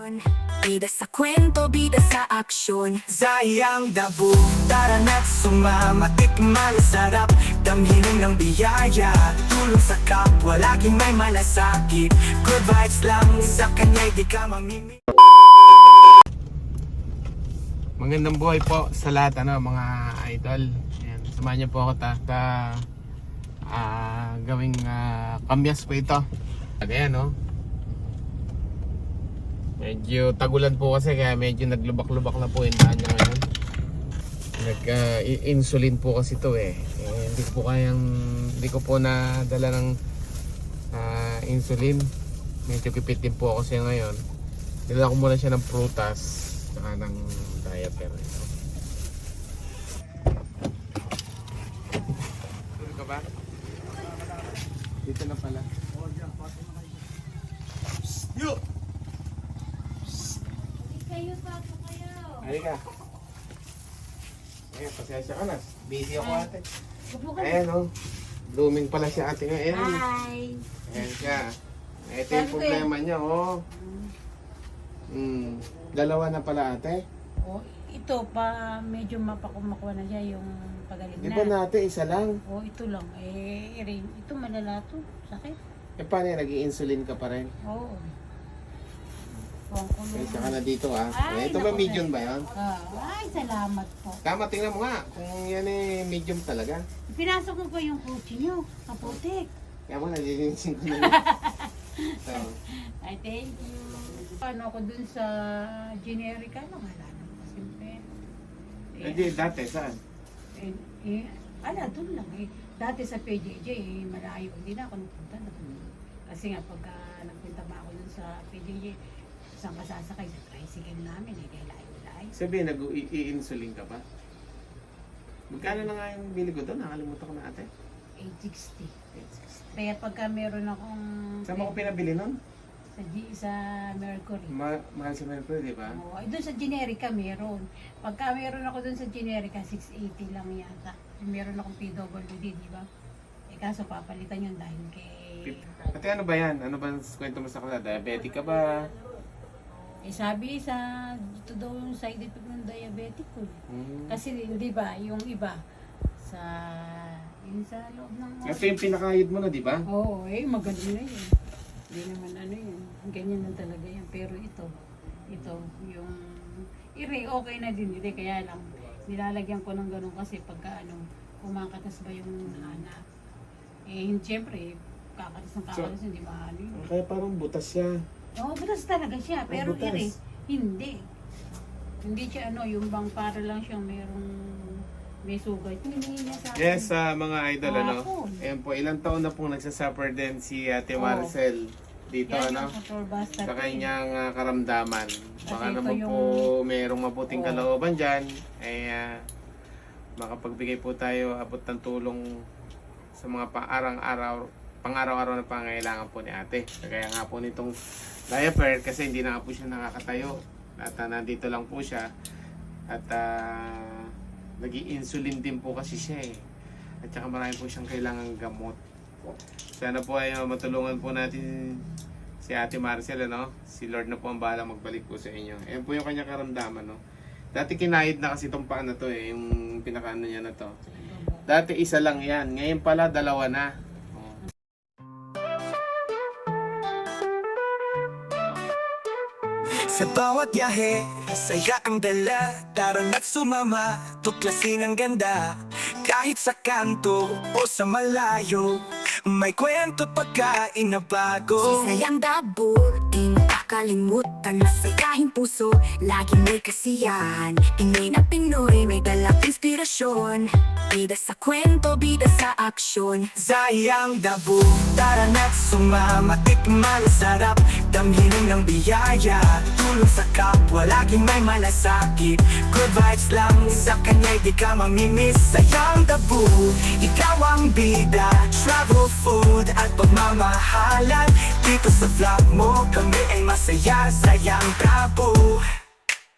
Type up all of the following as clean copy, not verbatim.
Bida sa kwento, bida sa aksyon. Zayang Dabu, tara na't sumama. Tikman sarap, damhin ng biyaya. Tulong sa kapwa, laging may malasakit. Good vibes lang, sa kanya'y di ka mamimi. Magandang buhay po sa lahat mga idol. Ayan, samahan niyo po ako gawing kambyas po ito. Ayan medyo tagulan po kasi kaya medyo naglubak-lubak na po yung daan niya ngayon. Nag-insulin po kasi ito hindi ko po nadala ng insulin. Medyo kipitin po ako kasi ngayon. Dala ko muna siya ng prutas saka ng diaper. Tulog ka ba? Dito na pala. Yo! Kayo, papa kayo. Halika. Ayan, pasensya ka na. Busy ako ate. Upo ka. Ayan blooming pala si ate ngayon. Hi. Ayan siya. Ito yung problema niya Dalawa na pala ate. Oh, ito pa medyo mapakumakuha na siya yung pagaling Di na. ba natin isa lang? Oh, ito lang. Ito malala to. Sakit. Paano yan? Nag-i-insulin ka pa rin? Oo. Pasensya ka na dito Ay, Ito ba naku, medium ba yan? Ay, salamat po. Tama, tingnan mo nga. Kung yan medium talaga. Pinasok ko pa yung kutsi niyo. Kaputik. Kaya mo, nalilinisin ko na. So, Ay, thank you. Paano ako dun sa generica? Wala naman kasi pera. hindi, dati, saan? Dun lang Dati sa PJJ, malayo. Hindi na ako nagpunta doon. Kasi nga, pagka nagpunta ba ako dun sa PJJ, saan ka sasakay? Sa tricycle namin, kaya layo-layo. Sabihin, nag-i-insulin ka pa? Magkano na nga yung bili ko doon? Nakalimutan ko na ate. 860. Kaya pagka meron akong... Saan mo ko pinabili nun? Sa Mercury. Mahal sa Mercury, di ba? Oo, doon sa generica meron. Pagka meron ako doon sa generica, 680 lang yata. Meron akong PWD, di ba? Kaso papalitan yun dahil kay... Ate, ano ba yan? Ano ba kwento mo sa kanila? Diabetic ka ba? sabi ito daw yung side effect ng diabetic ko. Hmm. Kasi di ba, yung iba sa loob ng... Ito yung pinakahid mo na, di ba? Oo, magaling na yun. Hindi naman yun. Ganyan lang talaga yan. Pero ito, yung okay na din. Hindi, kaya lang, nilalagyan ko ng ganun kasi pagka kumakatas ba yung anak. Siyempre, kakatas, hindi maano yun. Kaya parang butas siya. Oo, butas talaga siya. Pero butas. Hindi. Hindi siya yung bang para lang siyang may sugat. Hindi niya sa akin. Yes, mga idol, Hapon. Ayan po, ilang taon na pong nagsasuffer din si Ate Maricel dito, Yan yung motor bastard sa ko kanyang karamdaman. Baka ito naman yung- po mayroong mabuting kalooban dyan, makapagbigay po tayo abot ng tulong sa mga pang-araw-araw na pangailangan po ni ate. Kaya nga po nitong diaper kasi hindi na nga po siya nakakatayo. At nandito lang po siya. At nag-i-insulin din po kasi siya At saka marami po siyang kailangang gamot. Sana po ay matulungan po natin si Ate Maricel, Si Lord na po ang bahala magbalik po sa inyo. Ayan po yung kanyang karamdaman, Dati kinahid na kasi itong paa na to yung pinakaano niya na to. Dati isa lang yan. Ngayon pala dalawa na. Sa bawat yahe, saya ang dala. Tara na't sumama, tuklasin ang ganda. Kahit sa kanto o sa malayo, may kwento pagkain na bago. Sayang Dabu, di makakalimutan. Masayahing puso, lagi may kasiyahan. Pinay na Pinoy, may dalang inspirasyon. Bida sa kwento, bida sa aksyon. Zayang Dabu, tara na't sumama. Tikman sarap, damhin ng biyaya. Tulong sa kapwa, laging may malasakit. Good vibes lang, sa kanya'y di ka mamimiss. Sayang Dabu, ikaw ang bida. Travel, food at pagmamahalan. Dito sa vlog mo, kami ay masaya. Sayang Dabu,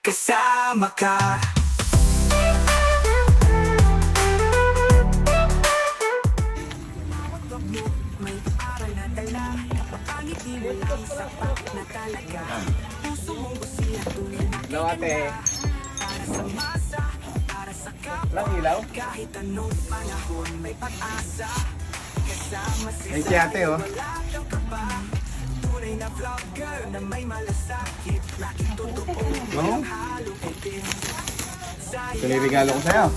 kasama ka. May aral na dala, pangiti mo lang sapat na talaga. Puso mong Hello ate. Walang ilaw? Kahit anong panahon may pag-asa. Kasama si Ay si ate oh. tunay na vlogger na may malasakit. Laging totoo, No? halo itim. Ito na yung regalo ko sa'yo.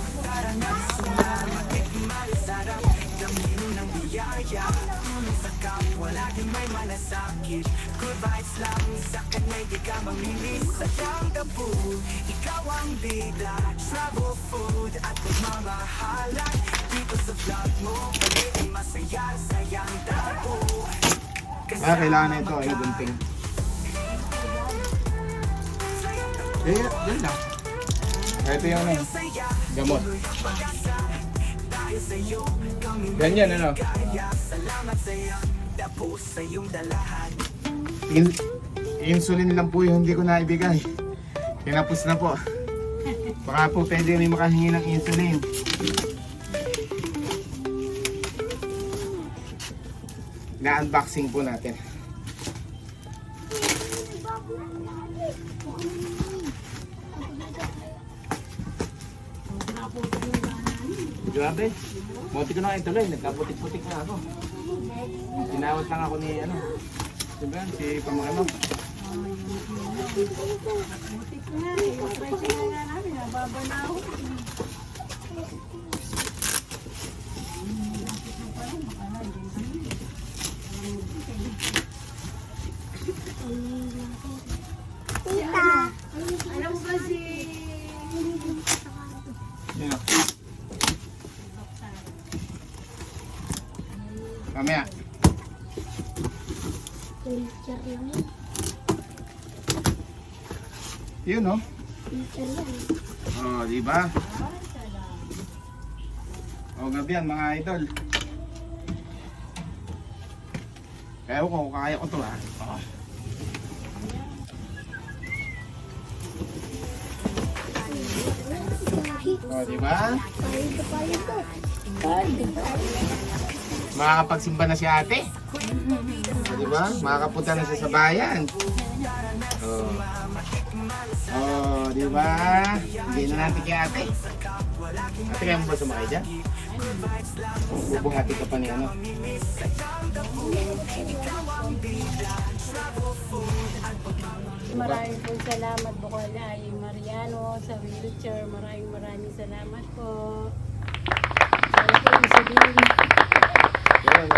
Masarap, damhin ng biyaya. Tulong sa kapwa, laging may malasakit. Good vibes lang, sa kana'y di ka mamilis. Sadyang tabu, ikaw ang bida. Travel, food at pagmamahalan. Dito sa vlog mo, pagiging masaya, sayang tabu. Kailangan na ito. Ay, gunting. Yan lang. Ito yung gamot. Ganyan ano? Salamat sa'yo, tapo sa iyong dalahan. Insulin lang po yung hindi ko naibigay. Tinapos na po. Baka po pwede rin makahingi ng insulin. Na-unboxing po natin. Grabe. Buti ko na kayo tuloy. Nagkaputik-putik na ako. Tinawat lang ako ni ano. Diba? Si Pamakano. Butik na, i-try ko na nga namin, nababanaw. Alam mo ba si... Yun o. Mamaya. Picture lang yun. Yun o. Picture yan. Oh, di ba? O gabi yan mga idol. Kaya ko kaya ko to ha. Oh. Oh, di ba? Palito, palito. Makakapagsimba na si ate. Oh, di ba? Makakapunta na siya sa bayan. Oh. Oh, di ba? Hindi na natin kay ate. Ate, kaya mo ba sumakay dyan? Bubuhati ka pa ni ano? Maraming po salamat po kay Mariano sa wheelchair. Maraming salamat po. Insulin. Yan,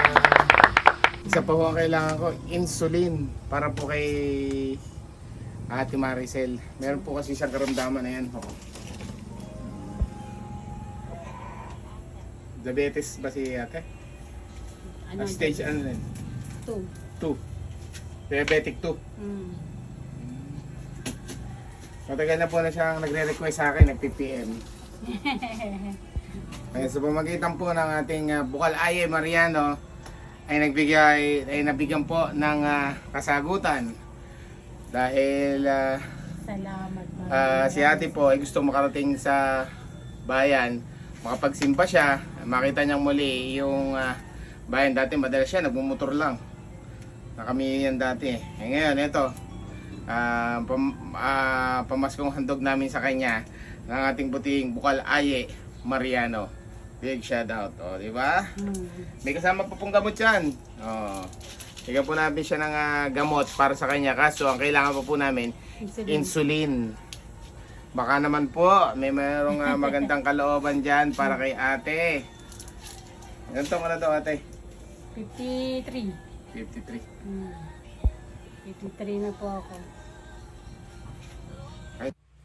isa pa po ang kailangan ko, insulin para po kay Ate Maricel. Meron po kasi siyang karamdaman na yan. Oh. Diabetes ba si ate? Ano? Stage ano rin? 2. 2. Diabetic 2. Matagal na po na siyang nagre-request sa akin, nag-PPM. Kaya sa pamagitan po ng ating Bukal Aye Mariano ay nabigyan po ng kasagutan dahil Salamat. si ate po ay gusto makarating sa bayan, makapagsimpa siya, makita niyang muli yung bayan. Dati madalas siya nagmumotor lang na kami yan dati ngayon ito pamaskong handog namin sa kanya ng ating buting Bukal Aye Mariano. Big shout out, oh, di ba? May kasama pa pong gamot yan. Oh. Bigyan po namin siya ng gamot para sa kanya. Kaso ang kailangan pa po namin insulin. Baka naman po may mayroong magandang kalooban dyan para kay ate. Ganito ka na daw ate? 53. 53. 53 na po ako.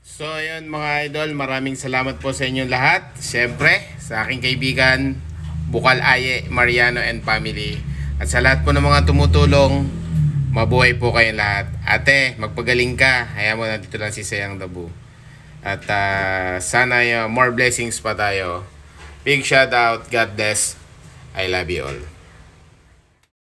So ayun mga idol, maraming salamat po sa inyong lahat. Siyempre, sa aking kaibigan Bukal Aye Mariano and family. At sa lahat po ng mga tumutulong, mabuhay po kayong lahat. Ate, magpagaling ka. Hayaan mo, nandito lang si Sayang Dabu. At sana more blessings pa tayo. Big shout out. God bless. I love you all.